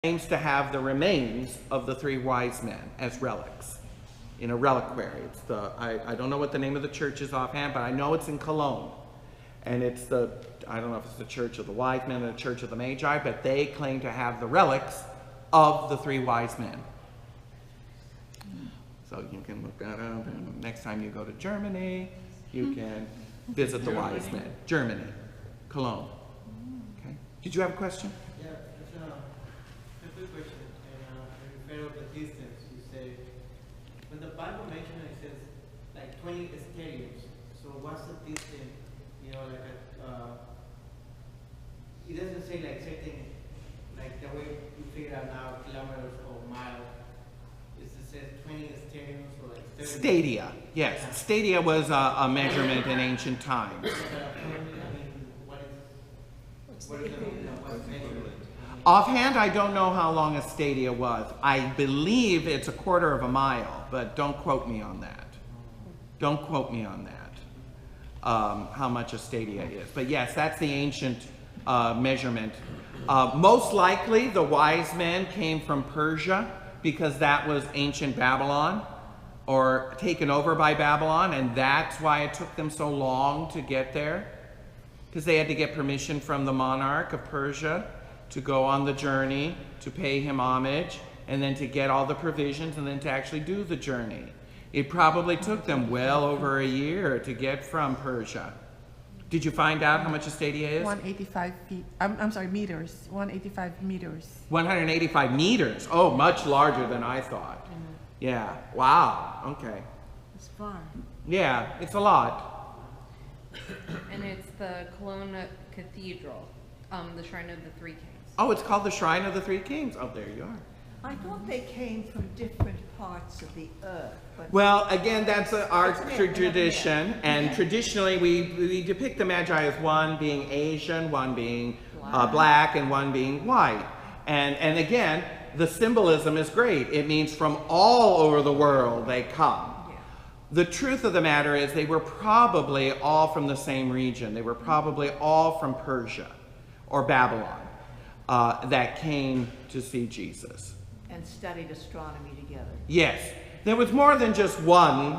claims to have the remains of the three wise men as relics in a reliquary. It's I don't know what the name of the church is offhand, but I know it's in Cologne. And it's I don't know if it's the Church of the Wise Men or the Church of the Magi, but they claim to have the relics of the three wise men. So you can look that up, and next time you go to Germany, you can visit the wise men. Germany, Cologne. Okay. Did you have a question? Yeah, it's a good question. And in favor of the distance, you say, when the Bible mentions it says like 20 stadiums. So what's the distance? You know, like it doesn't say like something like the way you figure out now, kilometers or miles. It says 20 stadiums or like 30. Stadia, yes. Yeah. Stadia was a measurement in ancient times. Offhand, I don't know how long a stadia was. I believe it's a quarter of a mile, but don't quote me on that. Don't quote me on that. How much a stadia is. But yes, that's the ancient measurement. Most likely, the wise men came from Persia because that was ancient Babylon, or taken over by Babylon, and that's why it took them so long to get there, because they had to get permission from the monarch of Persia to go on the journey, to pay him homage, and then to get all the provisions, and then to actually do the journey. It probably took them well over a year to get from Persia. Did you find out how much a stadia is? 185 feet. I'm sorry, meters. 185 meters. 185 meters. Oh, much larger than I thought. Yeah. Wow. Okay. It's far. Yeah, it's a lot. And it's the Cologne Cathedral, the Shrine of the Three Kings. Oh, it's called the Shrine of the Three Kings. Oh, there you are. I thought they came from different parts of the earth. But well, again, that's our tradition, and traditionally we depict the Magi as one being Asian, one being black, and one being white. And again, the symbolism is great. It means from all over the world they come. Yeah. The truth of the matter is they were probably all from the same region. They were probably all from Persia or Babylon that came to see Jesus. And studied astronomy together. Yes. There was more than just one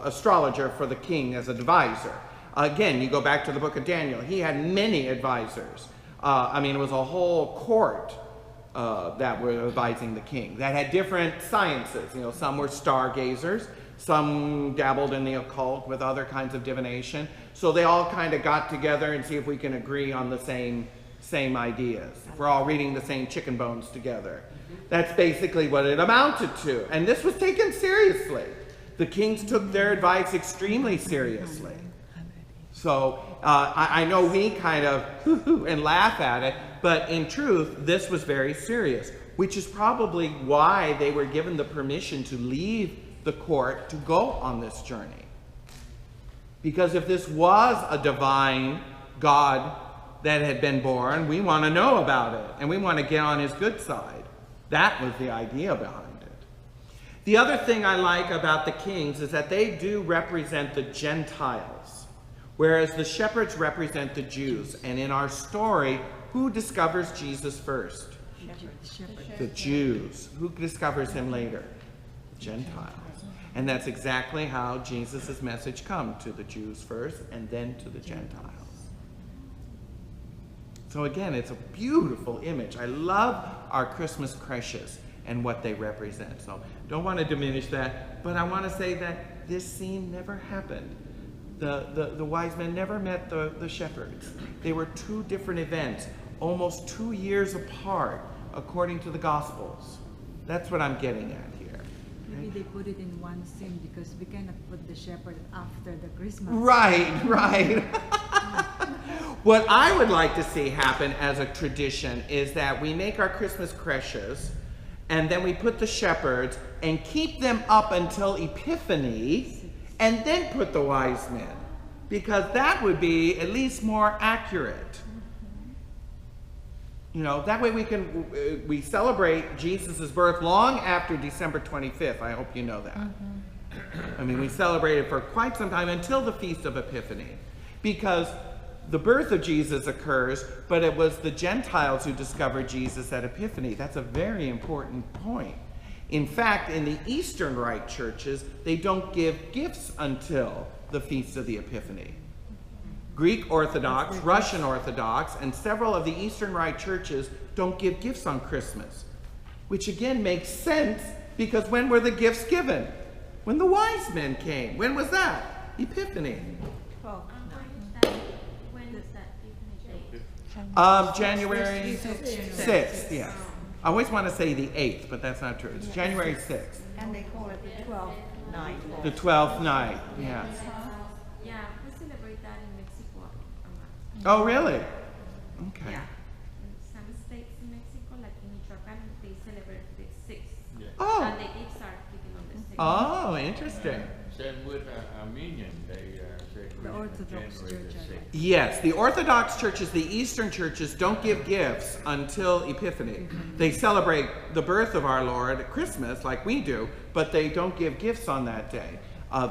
astrologer for the king as an advisor. Again, you go back to the book of Daniel. He had many advisors. I mean, it was a whole court that were advising the king that had different sciences. You know, some were stargazers, some dabbled in the occult with other kinds of divination. So they all kind of got together and see if we can agree on the same ideas. We're all reading the same chicken bones together. That's basically what it amounted to. And this was taken seriously. The kings took their advice extremely seriously. So I know we kind of hoo-hoo and laugh at it, but in truth, this was very serious, which is probably why they were given the permission to leave the court to go on this journey. Because if this was a divine God that had been born, we want to know about it, and we want to get on his good side. That was the idea behind it. The other thing I like about the kings is that they do represent the Gentiles, whereas the shepherds represent the Jews. And in our story, who discovers Jesus first? The Jews. Who discovers him later? The Gentiles. And that's exactly how Jesus' message comes, to the Jews first and then to the Gentiles. So again, it's a beautiful image. I love our Christmas creches and what they represent. So don't want to diminish that, but I want to say that this scene never happened. The wise men never met the shepherds. They were two different events, almost 2 years apart, according to the Gospels. That's what I'm getting at here. Maybe they put it in one scene because we cannot put the shepherd after the Christmas. Right. What I would like to see happen as a tradition is that we make our Christmas creches and then we put the shepherds and keep them up until Epiphany and then put the wise men, because that would be at least more accurate. You know, that way we celebrate Jesus' birth long after December 25th. I hope you know that. I mean, we celebrate it for quite some time until the Feast of Epiphany, because the birth of Jesus occurs, but it was the Gentiles who discovered Jesus at Epiphany. That's a very important point. In fact, in the Eastern Rite churches, they don't give gifts until the Feast of the Epiphany. Greek Orthodox, Russian Orthodox, and several of the Eastern Rite churches don't give gifts on Christmas, which again makes sense because when were the gifts given? When the wise men came. When was that? Epiphany. When is that date? January 6th, yes. I always want to say the 8th, but that's not true. It's January 6th. And they call it the 12th night. The 12th night, yes. Yeah, we celebrate that in Mexico. Oh, really? Okay. Yeah. In some states in Mexico, like in Michoacan, they celebrate the 6th. Oh. And the gifts are given on the 6th. Oh, interesting. Same with Armenian, they say The Orthodox January the Church. 6th. Yes, the Orthodox churches, the Eastern churches, don't give gifts until Epiphany. They celebrate the birth of our Lord at Christmas, like we do, but they don't give gifts on that day.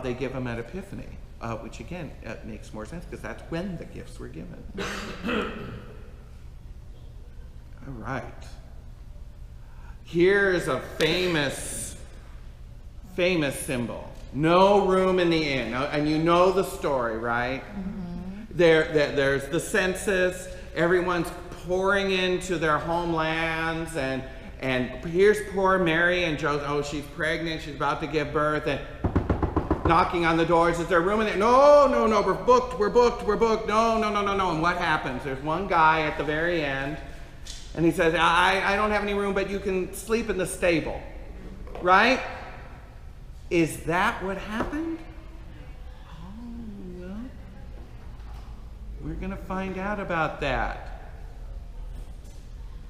They give them at Epiphany, which again makes more sense because that's when the gifts were given. All right. Here's a famous symbol. No room in the inn. And you know the story, right? There's the census. Everyone's pouring into their homelands. And here's poor Mary and Joseph. Oh, she's pregnant. She's about to give birth. And knocking on the doors. Is there room in there? No, we're booked. No. And what happens? There's one guy at the very end. And he says, I don't have any room, but you can sleep in the stable. Right? Is that what happened? Oh, well, we're going to find out about that.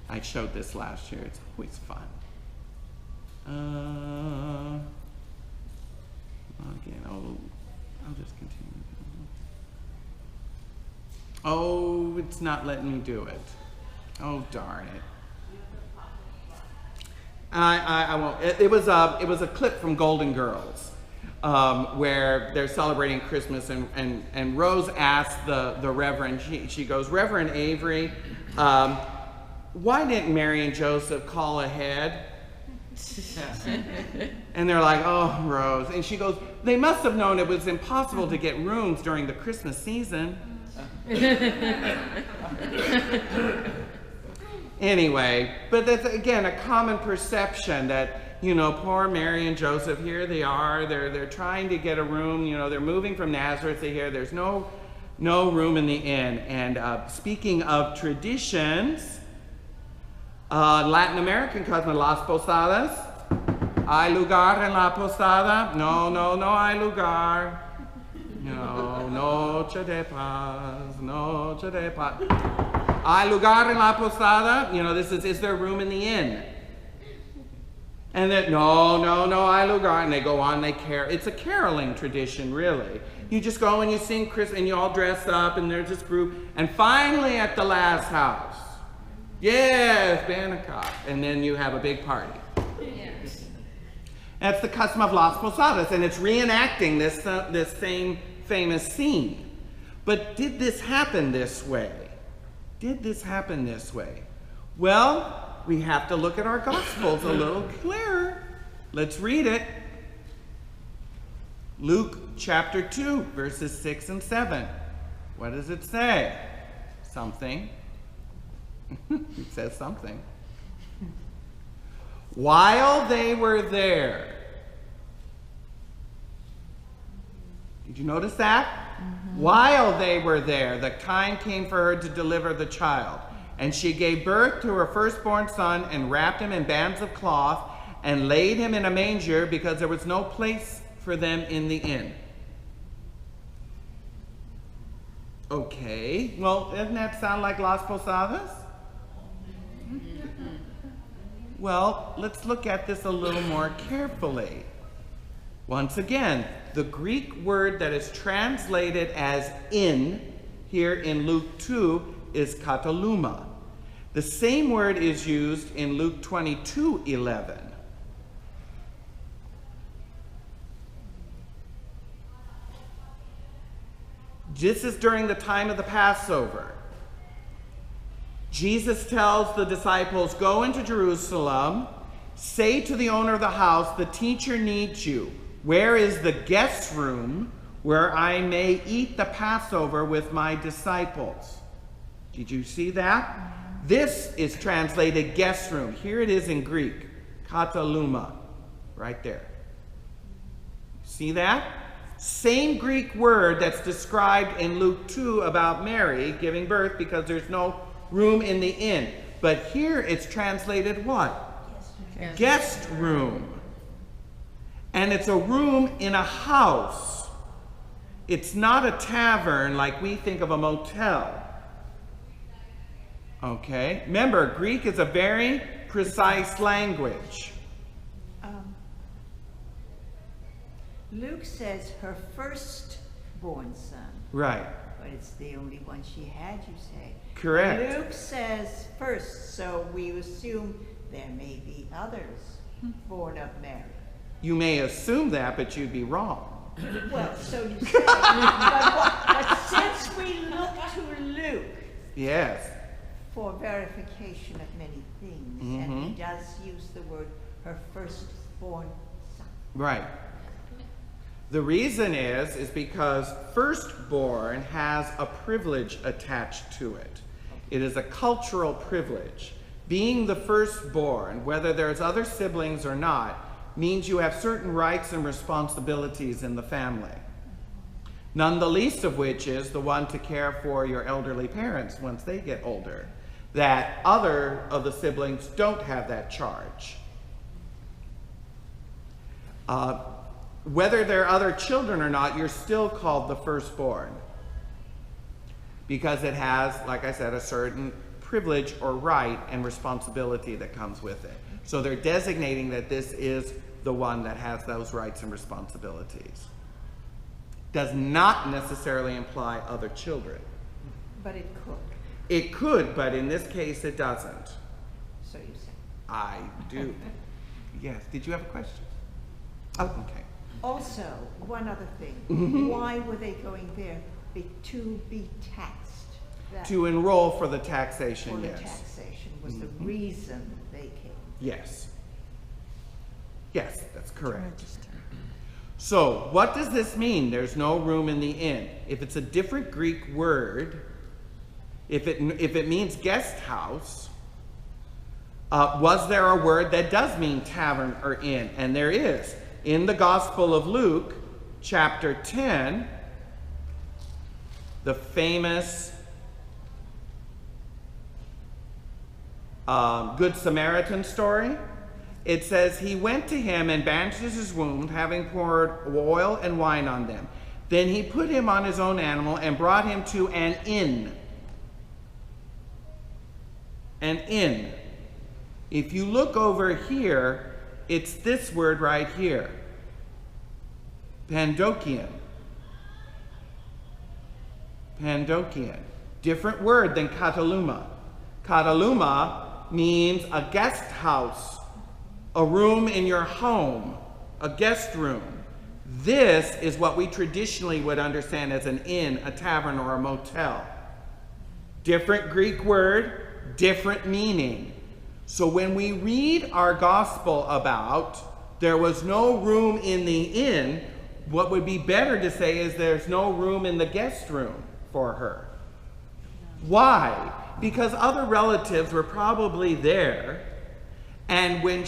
I showed this last year. It's always fun. Again, I'll just continue. Oh, it's not letting me do it. Oh, darn it. I won't. It was a clip from Golden Girls where they're celebrating Christmas, and Rose asked the Reverend. She goes, Reverend Avery, why didn't Mary and Joseph call ahead? And they're like, oh, Rose. And she goes, they must have known it was impossible to get rooms during the Christmas season. Anyway, but that's again a common perception that, you know, poor Mary and Joseph, here they are, they're trying to get a room, you know, they're moving from Nazareth to here, there's no room in the inn. And speaking of traditions, Latin American cousin, Las Posadas. ¿Hay lugar en la posada? No hay lugar. No, noche de paz, noche de paz. ¿Hay lugar en la posada? You know, is there room in the inn? And then, no, hay lugar. And they go on, it's a caroling tradition, really. You just go and you sing and you all dress up, and there's this group. And finally at the last house, yes, Bannock, and then you have a big party. Yes. That's the custom of Las Posadas, and it's reenacting this same famous scene. But did this happen this way? Well, we have to look at our Gospels a little clearer. Let's read it. Luke chapter 2, verses 6 and 7. What does it say? Something. It says something. While they were there. Did you notice that? Mm-hmm. While they were there, the time came for her to deliver the child. And she gave birth to her firstborn son and wrapped him in bands of cloth and laid him in a manger because there was no place for them in the inn. Okay, well, doesn't that sound like Las Posadas? Well, let's look at this a little more carefully. Once again, the Greek word that is translated as inn here in Luke 2 is kataluma. The same word is used in Luke 22:11. This is during the time of the Passover. Jesus tells the disciples, go into Jerusalem, say to the owner of the house, the teacher needs you. Where is the guest room where I may eat the Passover with my disciples? Did you see that? This is translated guest room. Here it is in Greek, kataluma, right there. See that? Same Greek word that's described in Luke 2 about Mary giving birth because there's no room in the inn. But here it's translated what? Guest room. And it's a room in a house. It's not a tavern like we think of a motel. Okay? Remember, Greek is a very precise language. Luke says her firstborn son. Right. But it's the only one she had, you say. Correct. Luke says first, so we assume there may be others born of Mary. You may assume that, but you'd be wrong. Well, so you say. but since we look to Luke Yes. for verification of many things, and he does use the word her firstborn son. Right. The reason is because firstborn has a privilege attached to it. It is a cultural privilege. Being the firstborn, whether there's other siblings or not, means you have certain rights and responsibilities in the family. None the least of which is the one to care for your elderly parents once they get older. That other of the siblings don't have that charge. Whether there are other children or not, you're still called the firstborn. Because it has, like I said, a certain privilege or right and responsibility that comes with it. So they're designating that this is the one that has those rights and responsibilities. Does not necessarily imply other children. But it could. It could, but in this case it doesn't. So you say. I do. Yes. Did you have a question? Oh, okay. Also, one other thing. Why were they going there? To be taxed. That To enroll for the taxation, for the yes. taxation was the reason they came. Yes. Yes, that's correct. So, what does this mean? There's no room in the inn. If it's a different Greek word, if it means guest house, was there a word that does mean tavern or inn? And there is. In the Gospel of Luke, chapter 10, the famous Good Samaritan story, it says, he went to him and bandaged his wound, having poured oil and wine on them. Then he put him on his own animal and brought him to an inn. An inn. If you look over here, it's this word right here. Pandokion. Pandokion. Different word than kataluma. Kataluma means a guest house, a room in your home, a guest room. This is what we traditionally would understand as an inn, a tavern, or a motel. Different Greek word, different meaning. So when we read our gospel about there was no room in the inn, what would be better to say is there's no room in the guest room for her. Why? Because other relatives were probably there, and when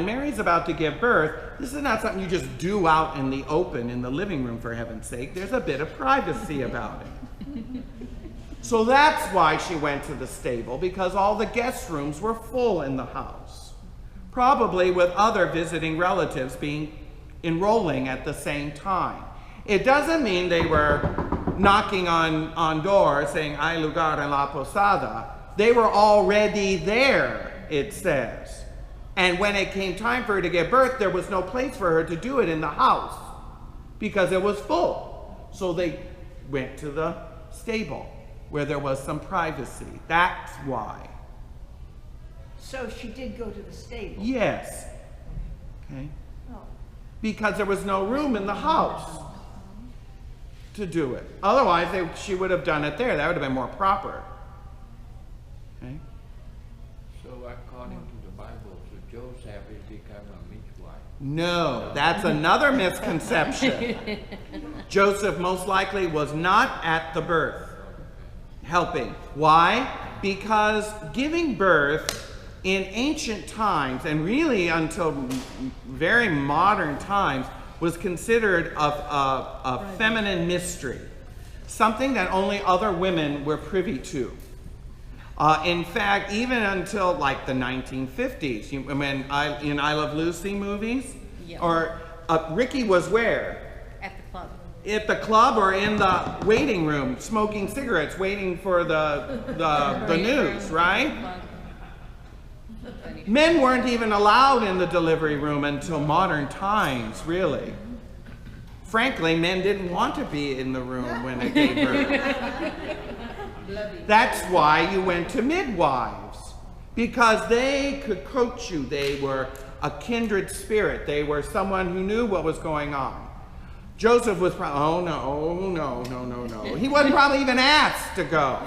Mary's about to give birth, this is not something you just do out in the open in the living room, for heaven's sake. There's a bit of privacy about it. So that's why she went to the stable, because all the guest rooms were full in the house. Probably with other visiting relatives enrolling at the same time. It doesn't mean they were knocking on doors saying, "Hay lugar en la posada." They were already there, it says. And when it came time for her to give birth, there was no place for her to do it in the house because it was full. So they went to the stable where there was some privacy. That's why. So she did go to the stable? Yes. Okay. Oh. Because there was no room in the house. to do it. Otherwise, she would have done it there. That would have been more proper. Okay? So according to the Bible, so Joseph is become a midwife. No, that's another misconception. Joseph most likely was not at the birth helping. Why? Because giving birth in ancient times, and really until very modern times, was considered a feminine mystery, something that only other women were privy to. In fact, even until like the 1950s, when in I Love Lucy movies, Yeah. or Ricky was where? At the club. At the club or in the waiting room, smoking cigarettes, waiting for the news, right? Men weren't even allowed in the delivery room until modern times, really. Frankly, men didn't want to be in the room when they gave birth. That's why you went to midwives, because they could coach you. They were a kindred spirit. They were someone who knew what was going on. Joseph was probably, no. He wasn't probably even asked to go.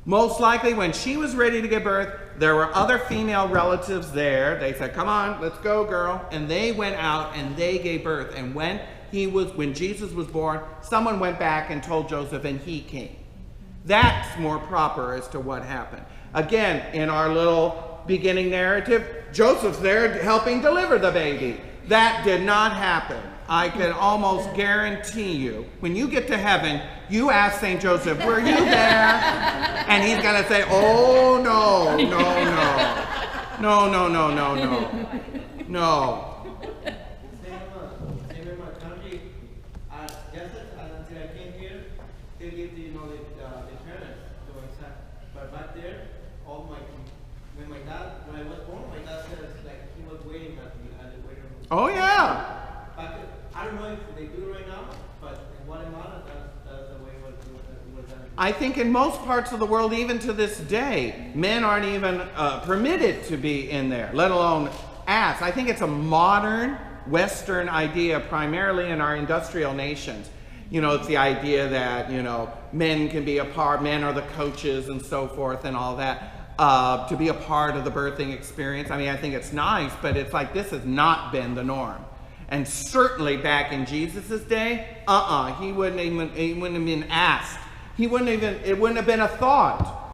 Most likely when she was ready to give birth, there were other female relatives there. They said, come on, let's go, girl. And they went out and they gave birth. And when Jesus was born, someone went back and told Joseph and he came. That's more proper as to what happened. Again, in our little beginning narrative, Joseph's there helping deliver the baby. That did not happen. I can almost guarantee you, when you get to heaven, you ask St. Joseph, were you there? And he's going to say, oh, no. Same in my country, just until I came here, they give the parents to accept. But back there, when I was born, my dad said like he was waiting at the waiting room. Oh, yeah. But I don't know if they do it right now, but in Guatemala, that's the way it was done. I think in most parts of the world, even to this day, men aren't even permitted to be in there, let alone asked. I think it's a modern Western idea, primarily in our industrial nations. It's the idea that, men can be a part, men are the coaches and so forth and all that, to be a part of the birthing experience. I mean, I think it's nice, but it's like this has not been the norm. And certainly back in Jesus' day, he wouldn't have been asked. It wouldn't have been a thought.